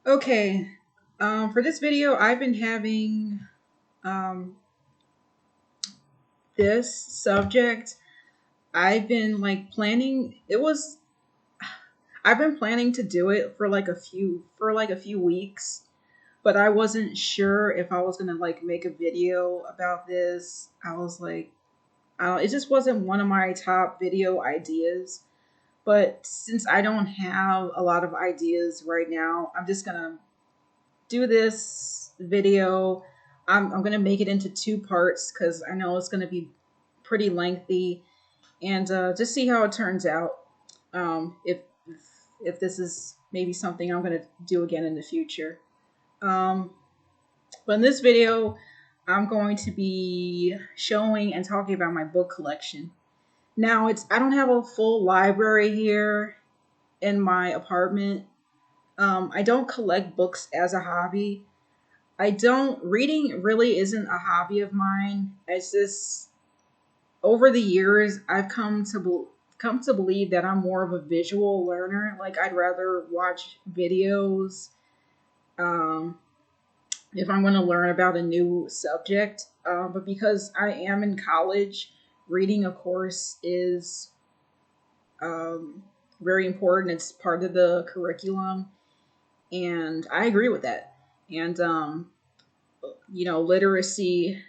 Okay, for this video, I've been having um, this subject. I've been like planning. I've been planning to do it for like a few weeks, but I wasn't sure if I was gonna like make a video about this. I was like, it just wasn't one of my top video ideas. But since I don't have a lot of ideas right now, I'm just gonna do this video. I'm gonna make it into two parts because I know it's gonna be pretty lengthy, and just see how it turns out. If this is maybe something I'm gonna do again in the future. Um, but in this video, I'm going to be showing and talking about my book collection. Now, I don't have a full library here in my apartment. I don't collect books as a hobby. I don't reading really isn't a hobby of mine. It's just over the years I've come to believe that I'm more of a visual learner. Like I'd rather watch videos um, if I'm going to learn about a new subject. But because I am in college, reading of course is um, very important. It's part of the curriculum, and I agree with that. And literacy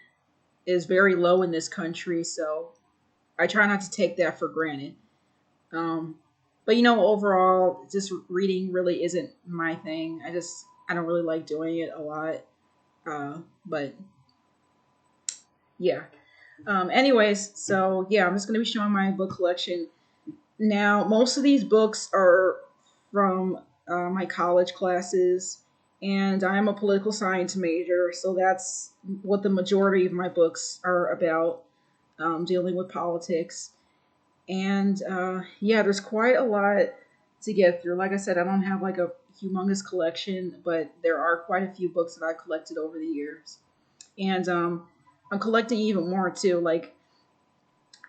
is very low in this country, so I try not to take that for granted. Um, but overall, just reading really isn't my thing. I don't really like doing it a lot. But yeah. Anyways, so yeah, I'm just gonna be showing my book collection. Now, most of these books are from my college classes, and I'm a political science major, so that's what the majority of my books are about, dealing with politics. And yeah, there's quite a lot to get through. Like I said, I don't have like a humongous collection, but there are quite a few books that I collected over the years. And I'm collecting even more too. Like,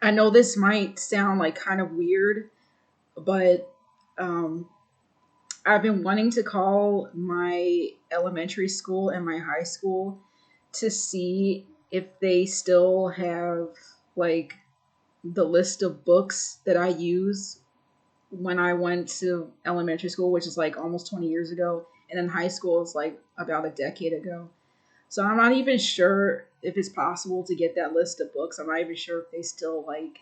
I know this might sound like kind of weird, but um, I've been wanting to call my elementary school and my high school to see if they still have like the list of books that I use when I went to elementary school, which is like almost 20 years ago, and then high school is like about a decade ago. So I'm not even sure if it's possible to get that list of books. I'm not even sure if they still like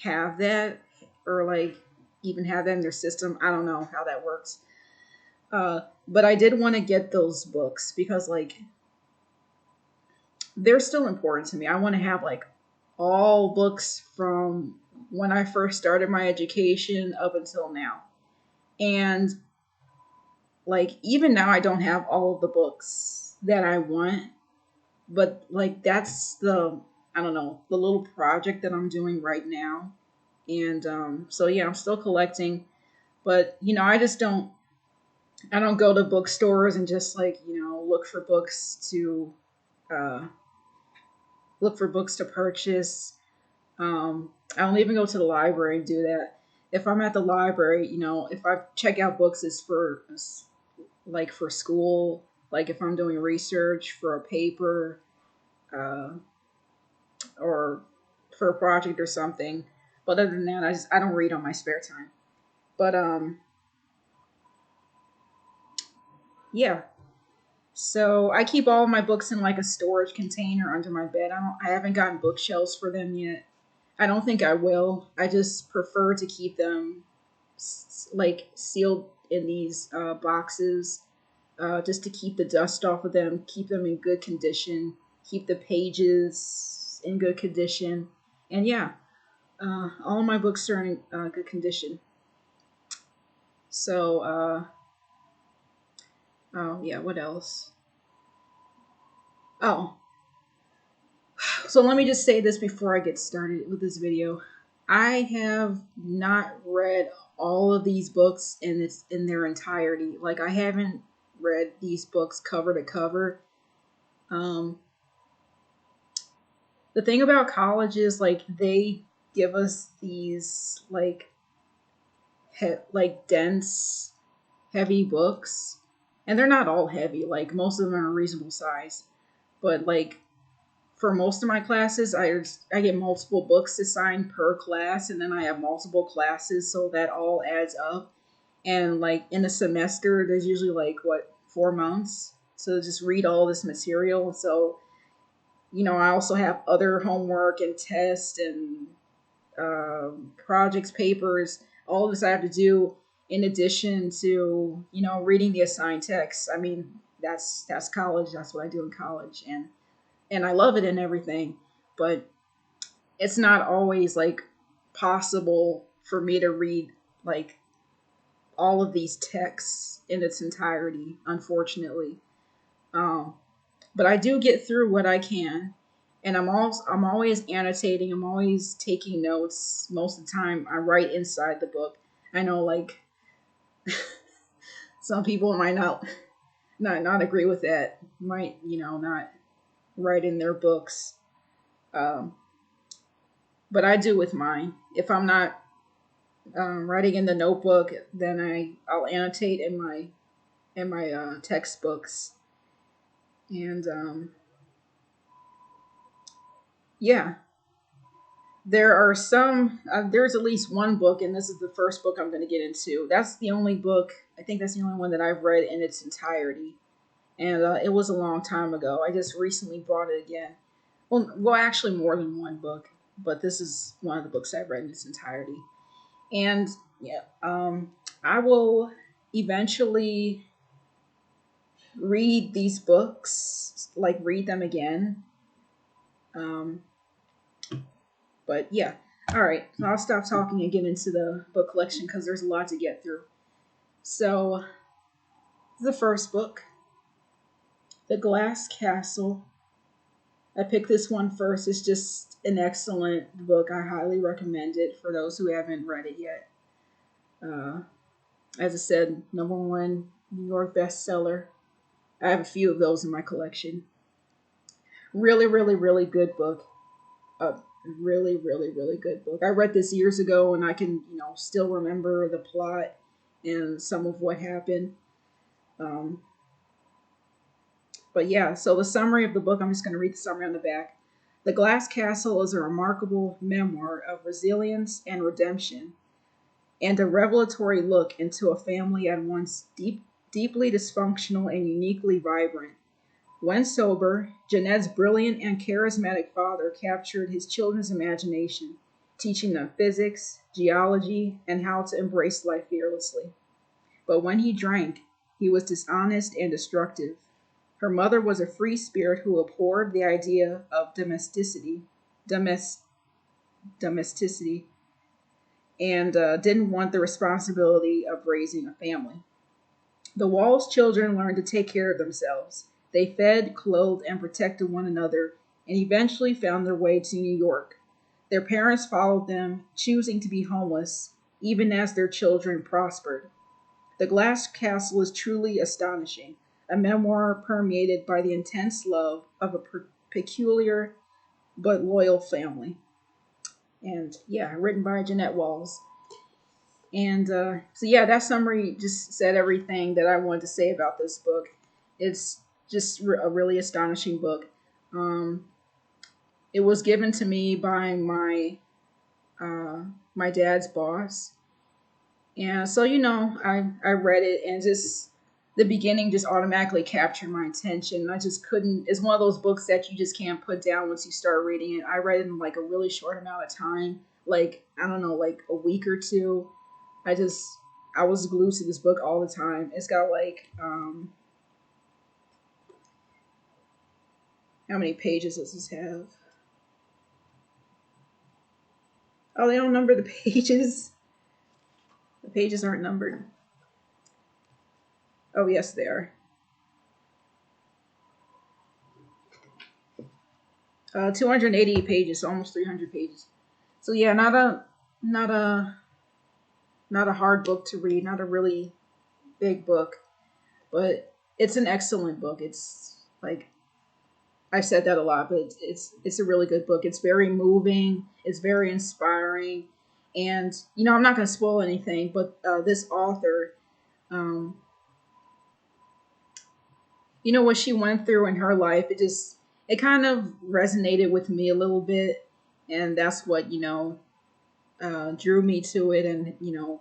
have that or like even have that in their system. I don't know how that works. But I did want to get those books because like they're still important to me. I want to have like all books from when I first started my education up until now. And like even now I don't have all of the books that I want, but like that's the I don't know, the little project that I'm doing right now. And so yeah, I'm still collecting, but I don't go to bookstores and just like, uh look for books to purchase. I don't even go to the library and do that. If I'm at the library, if I check out books, it's for like for school, like if I'm doing research for a paper, uh, or for a project or something. But other than that, I don't read on my spare time. But yeah. So I keep all of my books in like a storage container under my bed. I haven't gotten bookshelves for them yet. I don't think I will. I just prefer to keep them like sealed in these boxes, just to keep the dust off of them, keep them in good condition, keep the pages in good condition, and yeah, all my books are in good condition. So, oh yeah, what else? Oh, so let me just say this before I get started with this video. I have not read all of these books in their entirety. Like I haven't read these books cover to cover. Um, the thing about college is like they give us these like dense heavy books, and they're not all heavy. Like most of them are a reasonable size, but like for most of my classes, I get multiple books assigned per class, and then I have multiple classes, so that all adds up. And like in a semester, there's usually like what 4 months to just read all this material. So I also have other homework and tests and projects, papers, all this I have to do in addition to reading the assigned texts. I mean, that's college. That's what I do in college, and I love it and everything, but it's not always like possible for me to read like all of these texts in its entirety, unfortunately. Um, but I do get through what I can, and I'm always annotating. I'm always taking notes. Most of the time, I write inside the book. I know, like some people might not agree with that. Might not write in their books, um, but I do with mine. If I'm not writing in the notebook, then I'll annotate in my textbooks, and yeah, there are some. There's at least one book, and this is the first book I'm going to get into. That's the only book. I think that's the only one that I've read in its entirety, and it was a long time ago. I just recently brought it again. Well, actually, more than one book, but this is one of the books I've read in its entirety. And yeah, I will eventually read these books, like read them again. Um, but yeah, all right. So I'll stop talking and get into the book collection because there's a lot to get through. So the first book, The Glass Castle. I picked this one first. It's just an excellent book. I highly recommend it for those who haven't read it yet. Uh, as I said, number one New York bestseller. I have a few of those in my collection. Really, really, really good book. A really, really, really good book. I read this years ago, and I can, still remember the plot and some of what happened. Um, but yeah, so the summary of the book, I'm just going to read the summary on the back. The Glass Castle is a remarkable memoir of resilience and redemption, and a revelatory look into a family at once deeply dysfunctional and uniquely vibrant. When sober, Jeanette's brilliant and charismatic father captured his children's imagination, teaching them physics, geology, and how to embrace life fearlessly. But when he drank, he was dishonest and destructive. Her mother was a free spirit who abhorred the idea of domesticity, domesticity, and didn't want the responsibility of raising a family. The Wall's children learned to take care of themselves. They fed, clothed, and protected one another, and eventually found their way to New York. Their parents followed them, choosing to be homeless, even as their children prospered. The Glass Castle is truly astonishing, a memoir permeated by the intense love of a peculiar but loyal family. And yeah, written by Jeanette Walls. And so, yeah, that summary just said everything that I wanted to say about this book. It's just a really astonishing book. Um, it was given to me by my dad's boss, and so I read it, and just the beginning just automatically captured my attention. I just couldn't. It's one of those books that you just can't put down once you start reading it. I read it in like a really short amount of time, like I don't know, like a week or two. I just I was glued to this book all the time. It's got like how many pages does this have? Oh, they don't number the pages. The pages aren't numbered. Oh, yes, they are. 280 pages, so almost 300 pages. So yeah, not a not a hard book to read, not a really big book, but it's an excellent book. It's like I've said that a lot, but it's a really good book. It's very moving. It's very inspiring, and I'm not going to spoil anything, but this author, Um, what she went through in her life, it kind of resonated with me a little bit, and that's what drew me to it, and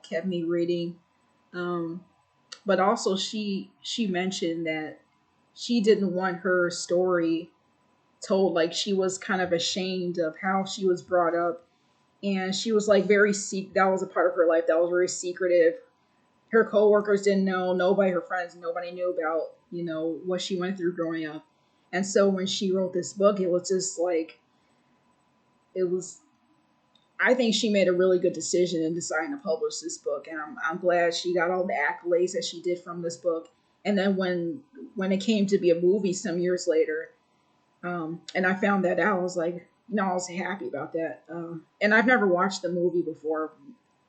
kept me reading. Um, but also, she mentioned that she didn't want her story told, like she was kind of ashamed of how she was brought up, and she was like that was a part of her life that was very secretive. Her coworkers didn't know, nobody, her friends, nobody knew about what she went through growing up. And so when she wrote this book, it was just like it was I think she made a really good decision in deciding to publish this book, and I'm glad she got all the accolades that she did from this book. And then when it came to be a movie some years later, and I found that out, I was like, I was happy about that. And I've never watched the movie before.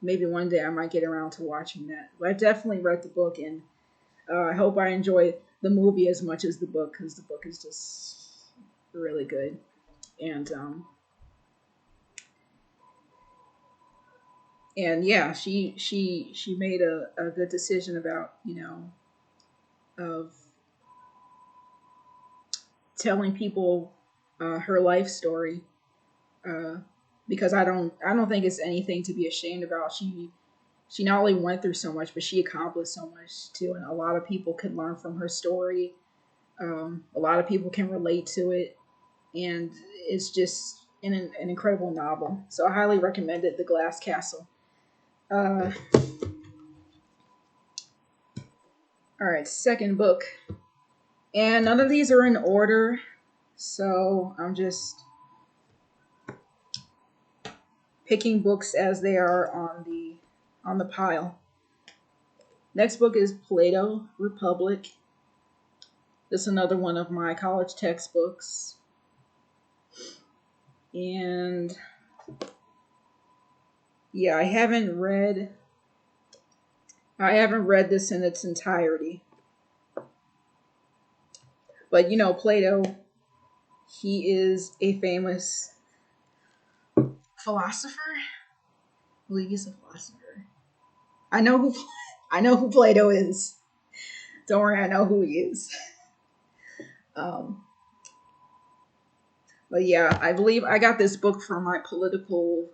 Maybe one day I might get around to watching that. But I definitely read the book, and I hope I enjoy the movie as much as the book, because the book is just really good. And yeah, she made a good decision about of telling people her life story, uh, because I don't think it's anything to be ashamed about. She not only went through so much, but she accomplished so much too, and a lot of people can learn from her story. A lot of people can relate to it, and it's just an incredible novel. So I highly recommend it, The Glass Castle. Uh, all right, second book, and none of these are in order, so I'm just picking books as they are on the pile. Next book is Plato Republic. This is another one of my college textbooks. And yeah, I haven't read this in its entirety. But Plato, he is a famous philosopher. I believe he's a philosopher. I know who I know who Plato is. Don't worry, I know who he is. Um, but yeah, I believe I got this book from my political,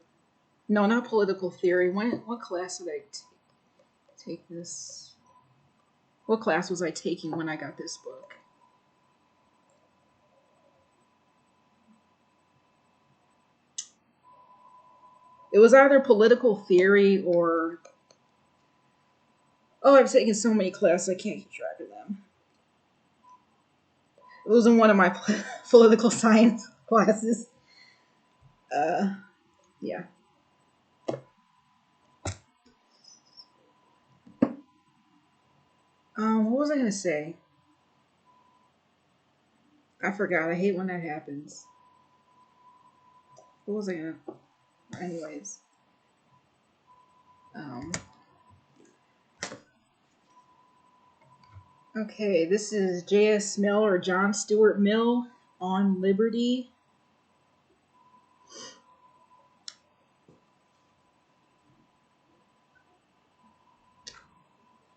no, not political theory. What class did I take this? What class was I taking when I got this book? It was either political theory or, oh, I've taken so many classes I can't keep track of them. It was in one of my political science classes. Uh, yeah. What was I gonna say? I forgot. I hate when that happens. What was I gonna? Anyways. Um. Okay, this is J.S. Mill, or John Stuart Mill, on Liberty.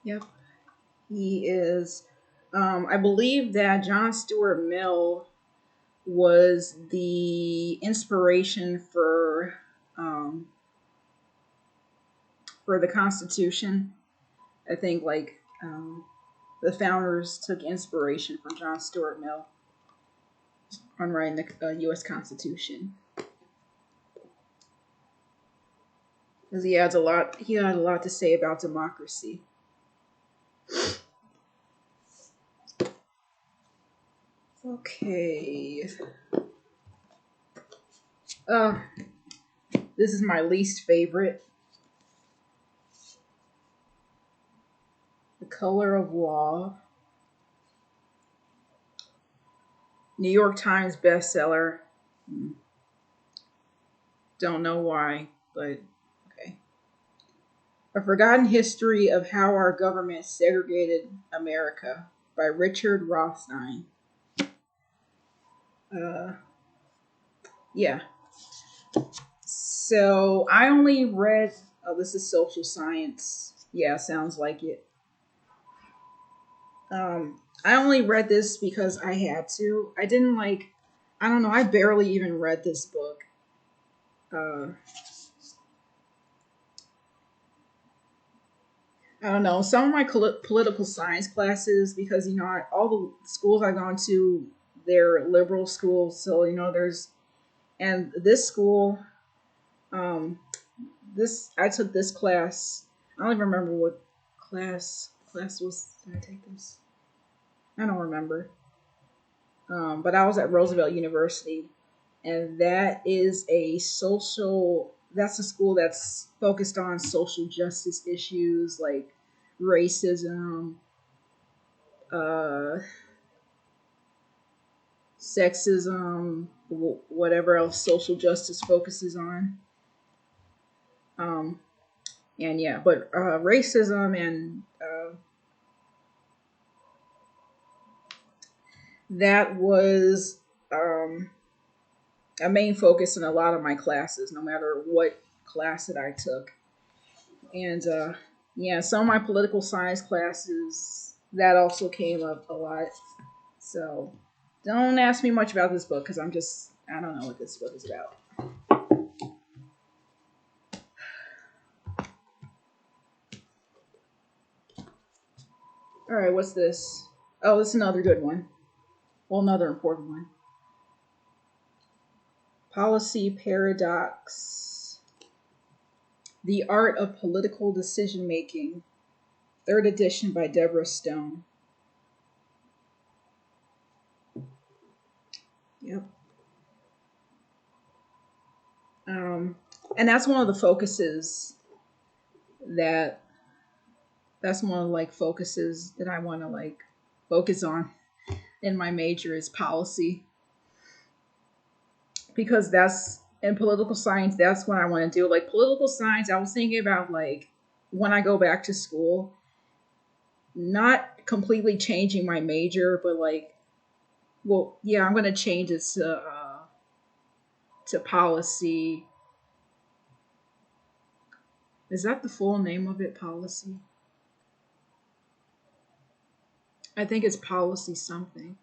Yep, he is. I believe that John Stuart Mill was the inspiration for the Constitution. I think the founders took inspiration from John Stuart Mill on writing the U.S. Constitution, because he had a lot. He had a lot to say about democracy. Okay. Uh, this is my least favorite. The Color of Law. New York Times bestseller. Don't know why, but okay. A Forgotten History of How Our Government Segregated America by Richard Rothstein. Uh, yeah. So I only read. Oh, this is social science. Yeah, sounds like it. I only read this because I had to. I didn't like. I don't know. I barely even read this book. Uh, I don't know. Some of my political science classes, because all the schools I've gone to, they're liberal schools. So there's and this school. Um, this I took this class. I don't even remember what class was. Did I take this? I don't remember. But I was at Roosevelt University, and that is a social. That's a school that's focused on social justice issues like racism, uh, sexism, whatever else social justice focuses on. Um, and yeah, but racism and that was a main focus in a lot of my classes, no matter what class that I took. And yeah, some of my political science classes that also came up a lot. So don't ask me much about this book because I don't know what this book is about. All right, what's this? Oh, this is another good one. Well, another important one. Policy Paradox: The Art of Political Decision Making, third edition by Deborah Stone. Yep. Um, and that's one of the focuses that that's one of like focuses that I want to like focus on in my major is policy, because that's in political science. That's what I want to do. Like political science, I was thinking about like when I go back to school, not completely changing my major, but like, well, yeah, I'm going to change it to policy. Is that the full name of it? Policy? I think it's policy something.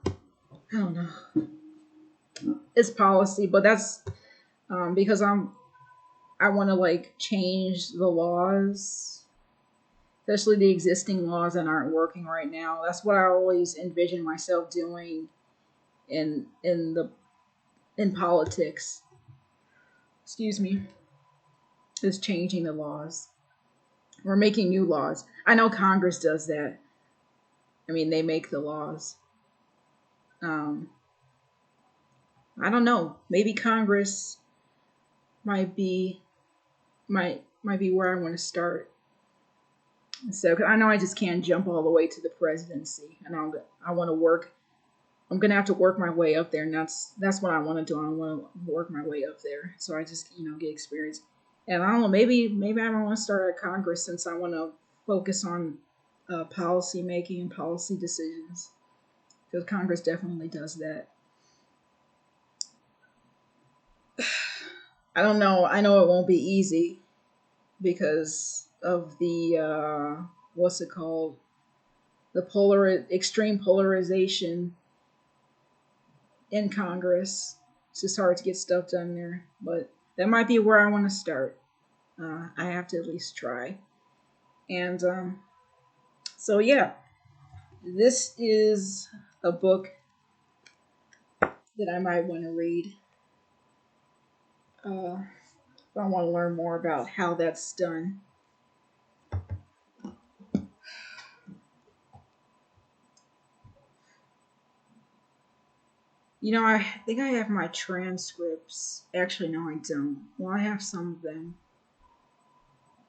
I don't know. It's policy, but that's because I want to like change the laws, especially the existing laws that aren't working right now. That's what I always envision myself doing in politics. Excuse me, is changing the laws or making new laws. I know Congress does that. I mean, they make the laws. Um, I don't know. Maybe Congress might be might be where I want to start. So 'cause I know I just can't jump all the way to the presidency, and I want to work. I'm gonna have to work my way up there, and that's what I want to do. I want to work my way up there, so I just get experience. And I don't know, maybe I want to start at Congress since I want to focus on policy making and policy decisions, because Congress definitely does that. I don't know. I know it won't be easy because of the what's it called? The extreme polarization in Congress. It's just hard to get stuff done there, but that might be where I want to start. I have to at least try. And so, yeah, this is a book that I might want to read. Uh, if I want to learn more about how that's done. I think I have my transcripts. Actually, no, I don't. Well, I have some of them.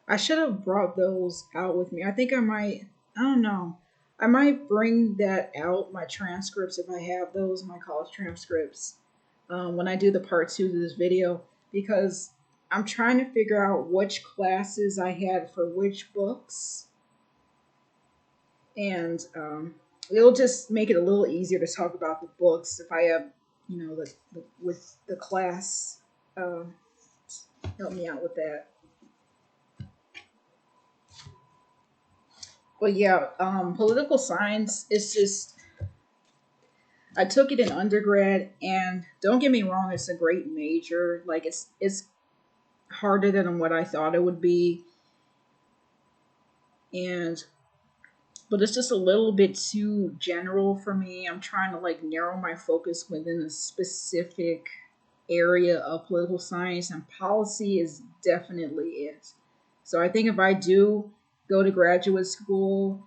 I should have brought those out with me. I think I might. I don't know. I might bring that out, my transcripts, if I have those, my college transcripts, when I do the part two of this video, because I'm trying to figure out which classes I had for which books, and it'll just make it a little easier to talk about the books if I have, with the class. Um, Help me out with that. Well, yeah, political science is just, I took it in undergrad, and don't get me wrong, it's a great major. Like it's harder than what I thought it would be, and but it's just a little bit too general for me. I'm trying to like narrow my focus within a specific area of political science, and policy is definitely it. So I think if I do go to graduate school,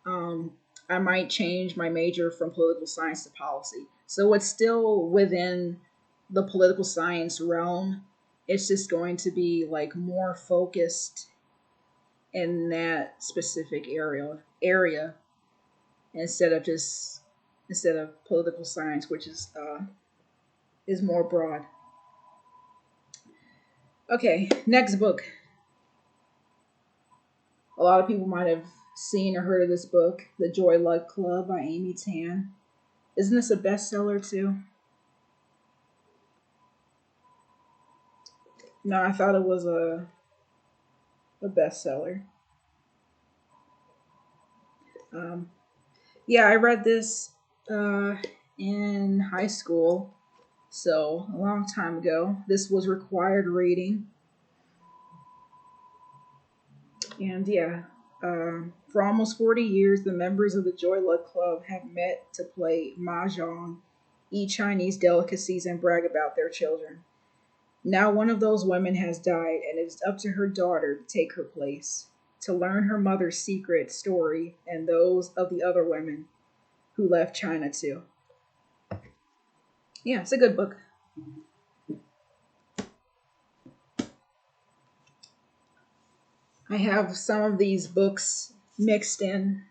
um, I might change my major from political science to policy. So it's still within the political science realm. It's just going to be like more focused in that specific area instead of just instead of political science, which is more broad. Okay, next book. A lot of people might have seen or heard of this book, The Joy Luck Club by Amy Tan. Isn't this a bestseller too? No, I thought it was a bestseller. Um, yeah, I read this uh, in high school, so a long time ago. This was required reading, and yeah, for almost 40 years, the members of the Joy Luck Club have met to play mahjong, eat Chinese delicacies, and brag about their children. Now one of those women has died, and it is up to her daughter to take her place, to learn her mother's secret story and those of the other women who left China too. Yeah, it's a good book. I have some of these books mixed in.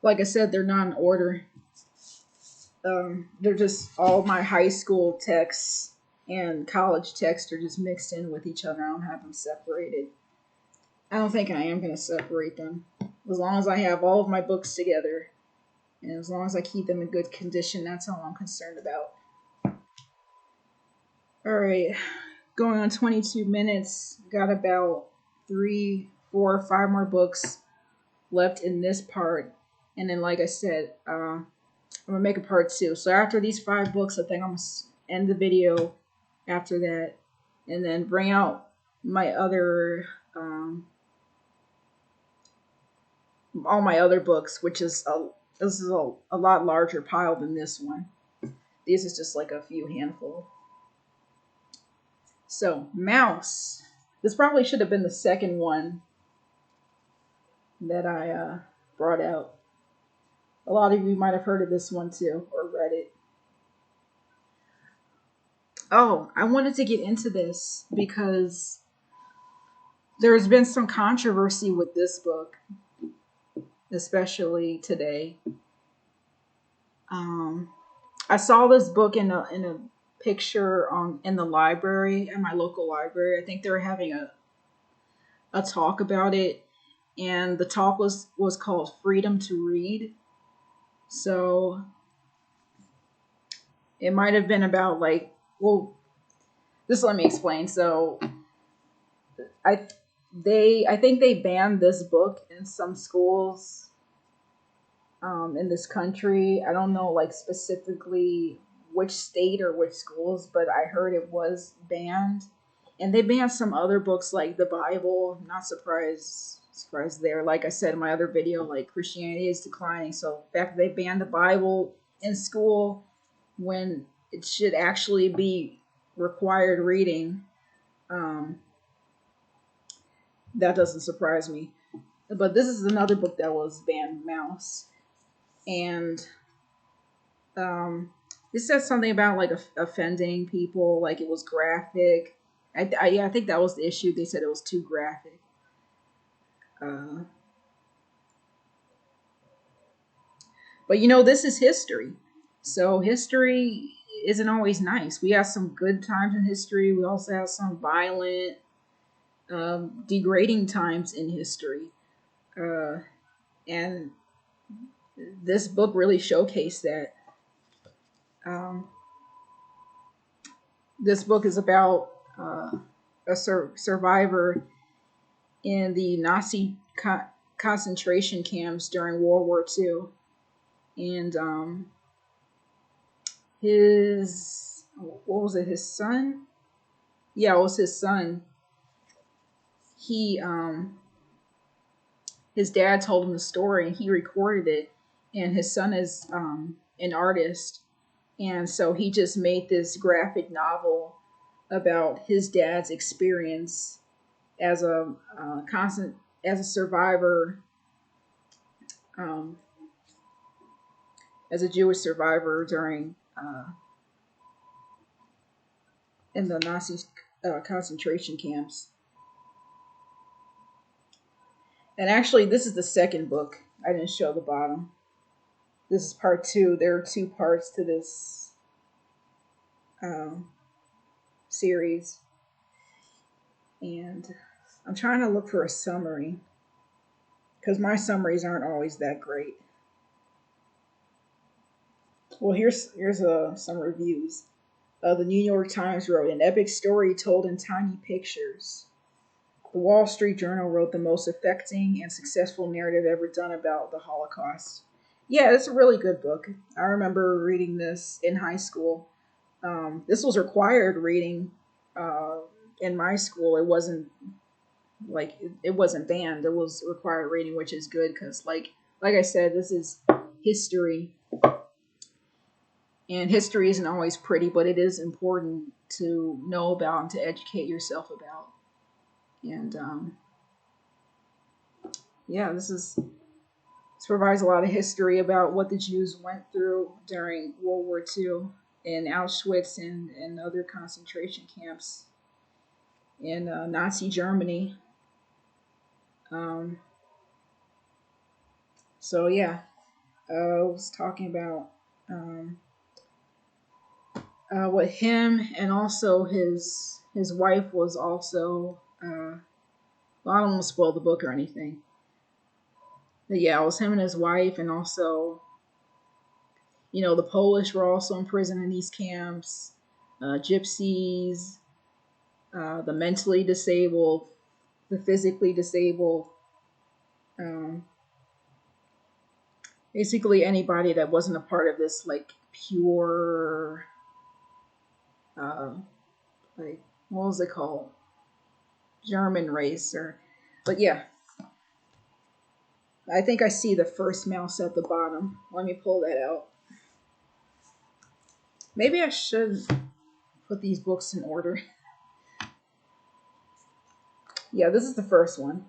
Like I said, they're not in order. They're just all my high school texts and college texts are just mixed in with each other. I don't have them separated. I don't think I am going to separate them. As long as I have all of my books together, and as long as I keep them in good condition, that's all I'm concerned about. All right, going on 22 minutes. Got about three, four, five more books left in this part. And then, like I said, I'm going to make a part two. So after these five books, I think I'm going to end the video after that. And then bring out my other, all my other books, which is this is a lot larger pile than this one. This is just like a few handful. So, Mouse. This probably should have been the second one that I brought out. A lot of you might have heard of this one too, or read it. Oh, I wanted to get into this because there's been some controversy with this book, especially today. Um, I saw this book in a picture on in the library at my local library. I think they were having a talk about it, and the talk was called Freedom to Read. So it might have been about like, well, just let me explain. So I I think they banned this book in some schools in this country. I don't know like specifically which state or which schools, but I heard it was banned. And they banned some other books like the Bible. Not surprised there. Like I said in my other video, like Christianity is declining. So the fact that they banned the Bible in school when it should actually be required reading, um, that doesn't surprise me. But this is another book that was banned, Mouse. And um, it says something about like offending people, like it was graphic. Yeah, I think that was the issue. They said it was too graphic. Uh, but this is history. So history isn't always nice. We have some good times in history. We also have some violent, degrading times in history. Uh, and this book really showcased that. Um, this book is about a survivor in the Nazi concentration camps during World War II, and his what was it? His son? Yeah, it was his son. He his dad told him the story, and he recorded it. And his son is an artist, and so he just made this graphic novel about his dad's experience as a constant as a survivor, um, as a Jewish survivor during in the Nazi concentration camps. And actually, this is the second book. I didn't show the bottom. This is part two. There are two parts to this um, series, and I'm trying to look for a summary because my summaries aren't always that great. Well, here's some reviews. The New York Times wrote an epic story told in tiny pictures. The Wall Street Journal wrote the most affecting and successful narrative ever done about the Holocaust. Yeah, it's a really good book. I remember reading this in high school. This was required reading uh, in my school. It wasn't it wasn't banned. It was required reading, which is good because like I said, this is history, and history isn't always pretty, but it is important to know about and to educate yourself about. And yeah, this provides a lot of history about what the Jews went through during World War II in Auschwitz and other concentration camps in Nazi Germany. Um, so yeah, I was talking about um, what him and also his wife was also. Well, I don't want to spoil the book or anything. But yeah, it was him and his wife, and also the Polish were also in prison in these camps. Gypsies, the mentally disabled, the physically disabled, um, basically anybody that wasn't a part of this pure, uh, like what was it called, German race or, but yeah, I think I see the first mouse at the bottom. Let me pull that out. Maybe I should put these books in order. Yeah, this is the first one.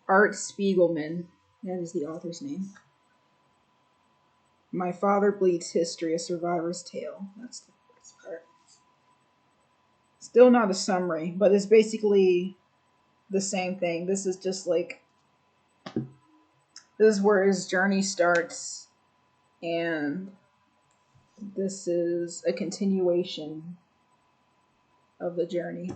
Art Spiegelman. That is the author's name. My Father Bleeds History, A Survivor's Tale. That's the first part. Still not a summary, but it's basically the same thing. This is just this is where his journey starts, and this is a continuation of the journey.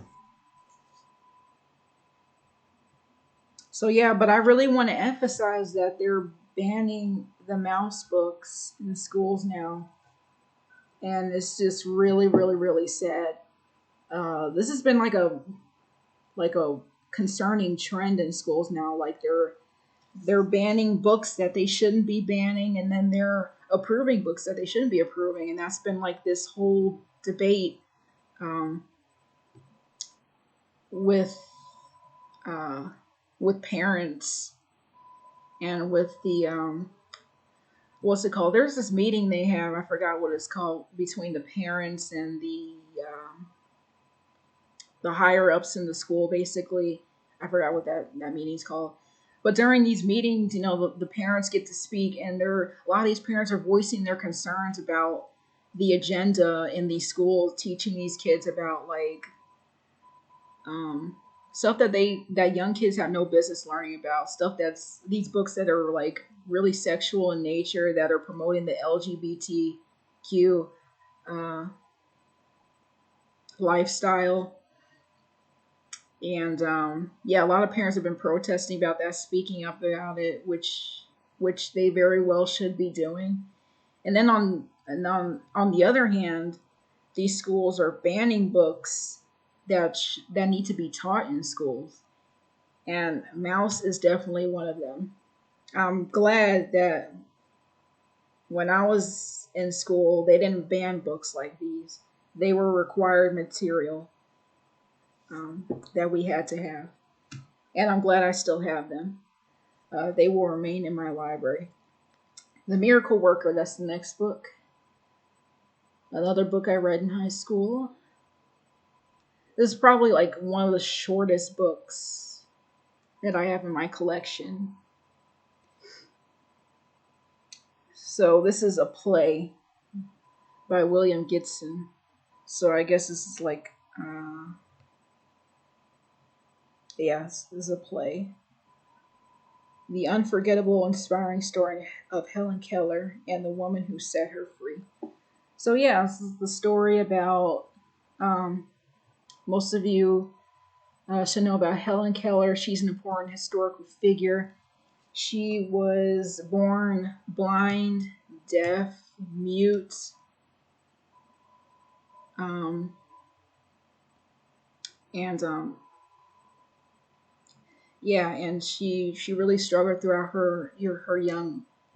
So yeah, but I really want to emphasize that they're banning the mouse books in schools now, and it's just really, really, really sad. This has been like a concerning trend in schools now. Like they're banning books that they shouldn't be banning, and then they're approving books that they shouldn't be approving, and that's been like this whole debate um, with uh, with parents and with the what's it called? There's this meeting they have. I forgot what it's called between the parents and the higher ups in the school. Basically, I forgot what that meeting's called. But during these meetings, the parents get to speak, and a lot of these parents are voicing their concerns about the agenda in these schools, teaching these kids about um, stuff that young kids have no business learning about. Stuff that's these books that are really sexual in nature, that are promoting the LGBTQ uh, lifestyle. And yeah, a lot of parents have been protesting about that, speaking up about it, which they very well should be doing. And then on the other hand, these schools are banning books that need to be taught in schools, and Mouse is definitely one of them. I'm glad that when I was in school, they didn't ban books like these. They were required material that we had to have, and I'm glad I still have them. They will remain in my library. The Miracle Worker, that's the next book. Another book I read in high school. This is probably like one of the shortest books that I have in my collection. So this is a play by William Gibson. So I guess this is like, yes, this is a play. The unforgettable, inspiring story of Helen Keller and the woman who set her free. So yeah, this is the story about, most of you should know about Helen Keller. She's an important historical figure. She was born blind, deaf, mute, um, and yeah, and she really struggled throughout her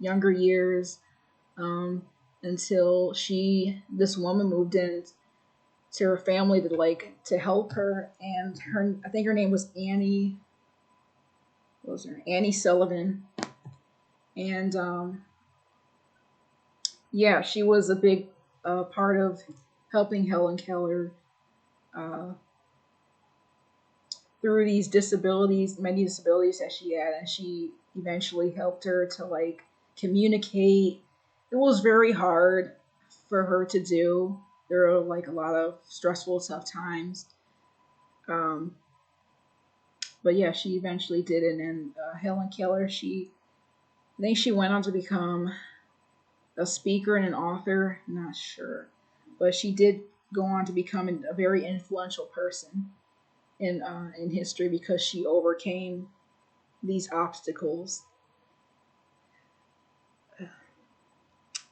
younger years, um, until this woman moved in to her family to help her, and I think her name was Annie. What was her Annie Sullivan, and yeah, she was a big part of helping Helen Keller uh, through these disabilities, many disabilities that she had, and she eventually helped her to communicate. It was very hard for her to do. There were like a lot of stressful, tough times. Um, but yeah, she eventually did it. And Helen Keller, I think she went on to become a speaker and an author. I'm not sure, but she did go on to become a very influential person in history because she overcame these obstacles.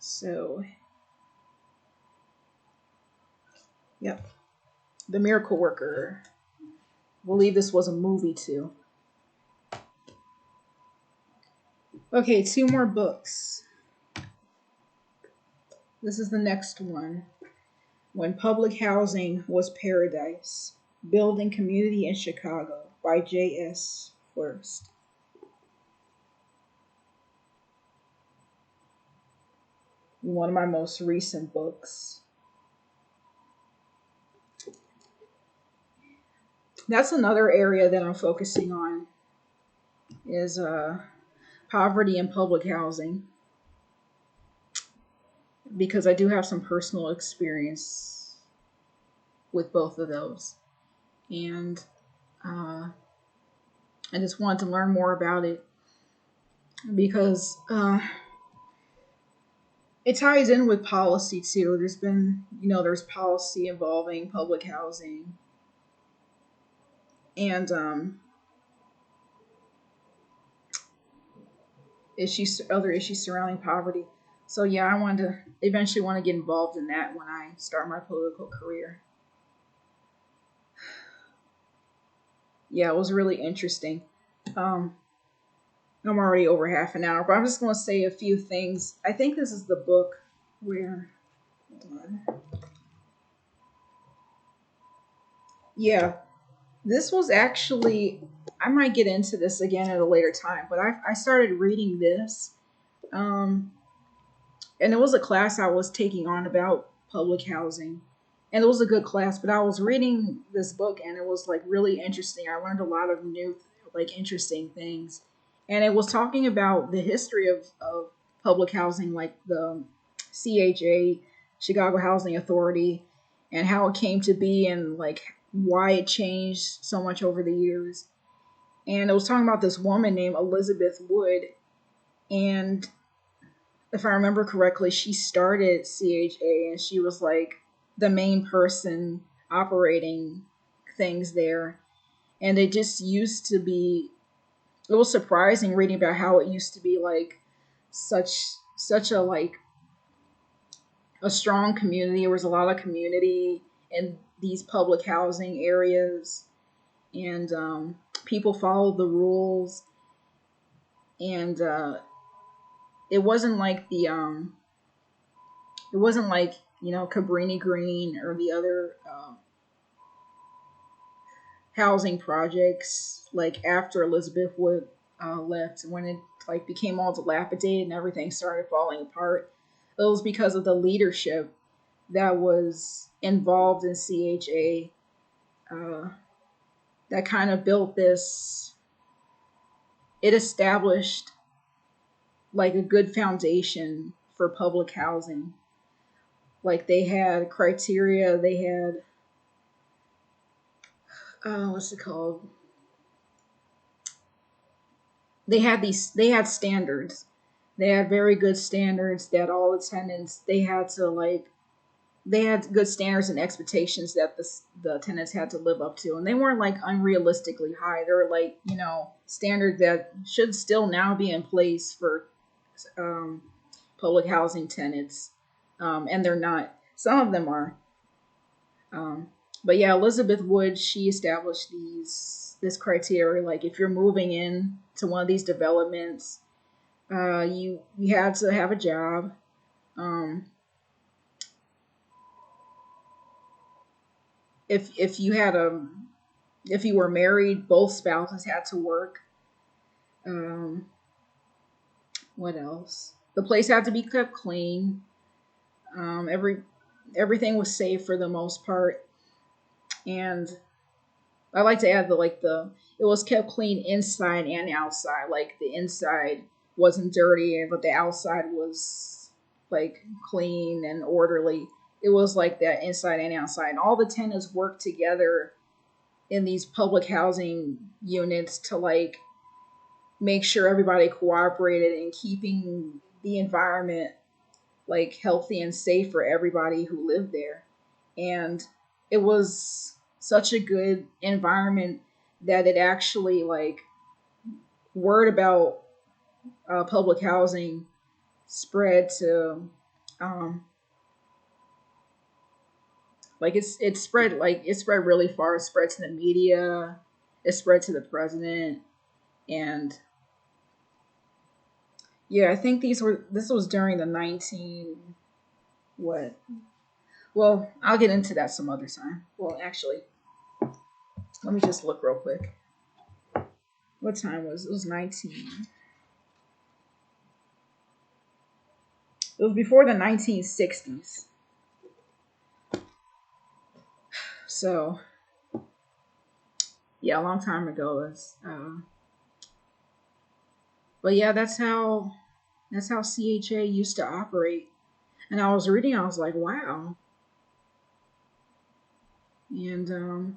So, yep, The Miracle Worker. I believe this was a movie too. Okay, two more books. This is the next one. When Public Housing Was Paradise, Building Community in Chicago by J.S. First. One of my most recent books. That's another area that I'm focusing on is poverty and public housing, because I do have some personal experience with both of those. And I just wanted to learn more about it because it ties in with policy too. There's policy involving public housing and other issues surrounding poverty. So yeah, I wanted to eventually want to get involved in that when I start my political career. Yeah, it was really interesting. Um, I'm already over half an hour, but I'm just going to say a few things. I think this is the book where, hold on. Yeah, this was actually, I might get into this again at a later time, but I started reading this, um, and it was a class I was taking on about public housing. And it was a good class, but I was reading this book and it was like really interesting. I learned a lot of new, interesting things. And it was talking about the history of public housing, like the CHA, Chicago Housing Authority, and how it came to be and like why it changed so much over the years. And it was talking about this woman named Elizabeth Wood. And if I remember correctly, she started CHA and she was like the main person operating things there. And it just used to be, it was surprising reading about how it used to be like such a a strong community. There was a lot of community in these public housing areas, and people followed the rules. And it wasn't like it wasn't like Cabrini Green or the other housing projects like after Elizabeth Wood left, when it like became all dilapidated and everything started falling apart. It was because of the leadership that was involved in CHA uh, that kind of built this. It established like a good foundation for public housing. Like they had criteria, they had what's it called? They had standards. They had very good standards that all the tenants they had to like they had good standards and expectations that the tenants had to live up to, and they weren't like unrealistically high. They were like standards that should still now be in place for um, public housing tenants, and they're not. Some of them are, um, but yeah, Elizabeth Wood she established this criteria. Like if you're moving in to one of these developments, you had to have a job. Um, if you had a if you were married, both spouses had to work. Um, what else? The place had to be kept clean. Everything was safe for the most part, and I like to add the it was kept clean inside and outside. Like the inside wasn't dirty, but the outside was like clean and orderly. It was like that inside and outside. And all the tenants worked together in these public housing units to like make sure everybody cooperated in keeping the environment like healthy and safe for everybody who lived there. And it was such a good environment that it actually like word about public housing spread to um, like it spread really far. It spread to the media. It spread to the president, and yeah, I think this was during the 19 what? Well, I'll get into that some other time. Well, actually, let me just look real quick. What time was it? It was 19. It was before the 1960s. So, yeah, a long time ago. But yeah, that's how CHA used to operate. And I was reading, I was like, wow. And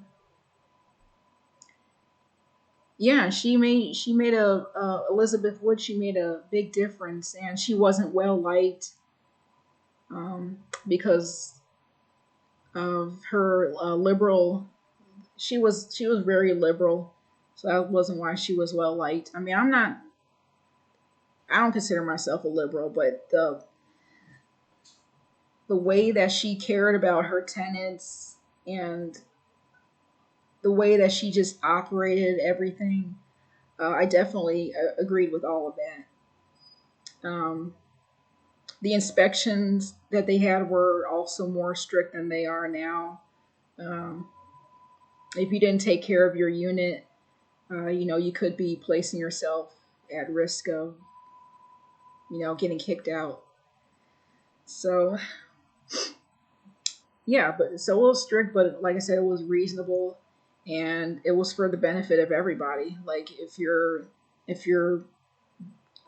yeah, she made a Elizabeth Wood. She made a big difference, and she wasn't well liked because of her liberal. She was very liberal, so that wasn't why she was well liked. I mean, I don't consider myself a liberal, but the way that she cared about her tenants and the way that she just operated everything, I definitely agreed with all of that. The inspections that they had were also more strict than they are now. Um, if you didn't take care of your unit, you could be placing yourself at risk of, getting kicked out. So, yeah, but so it was strict, but like I said, it was reasonable, and it was for the benefit of everybody. Like if you're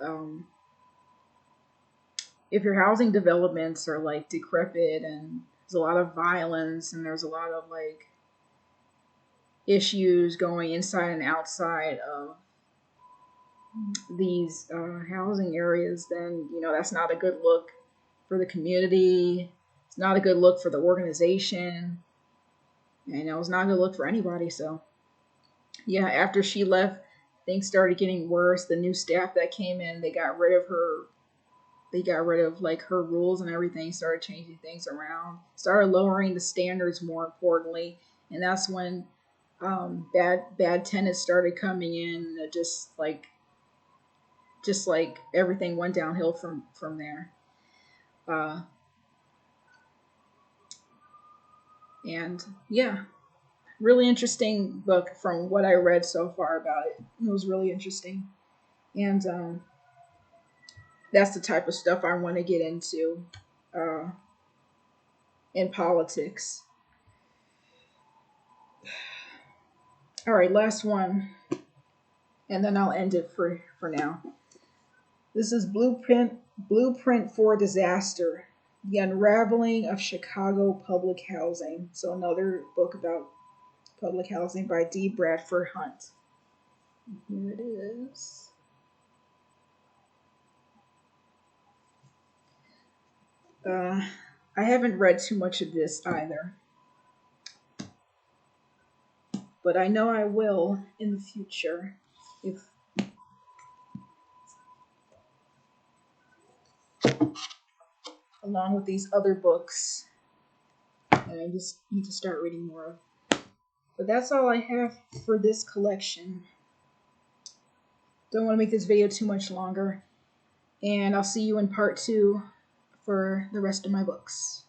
um, if your housing developments are like decrepit and there's a lot of violence and there's a lot of like issues going inside and outside of these housing areas, then that's not a good look for the community. It's not a good look for the organization, and it was not a good look for anybody. So yeah, after she left, things started getting worse. The new staff that came in, they got rid of her they got rid of like her rules and everything, started changing things around, started lowering the standards more importantly, and that's when bad tenants started coming in, and it just like everything went downhill from there. Uh, and yeah, really interesting book from what I read so far about it. It was really interesting, and that's the type of stuff I want to get into uh, in politics. All right, last one, and then I'll end it for now. This is Blueprint for Disaster: The Unraveling of Chicago Public Housing. So another book about public housing by D. Bradford Hunt. Here it is. Uh, I haven't read too much of this either, but I know I will in the future if along with these other books that I just need to start reading more of. But that's all I have for this collection. Don't want to make this video too much longer, and I'll see you in part 2 for the rest of my books.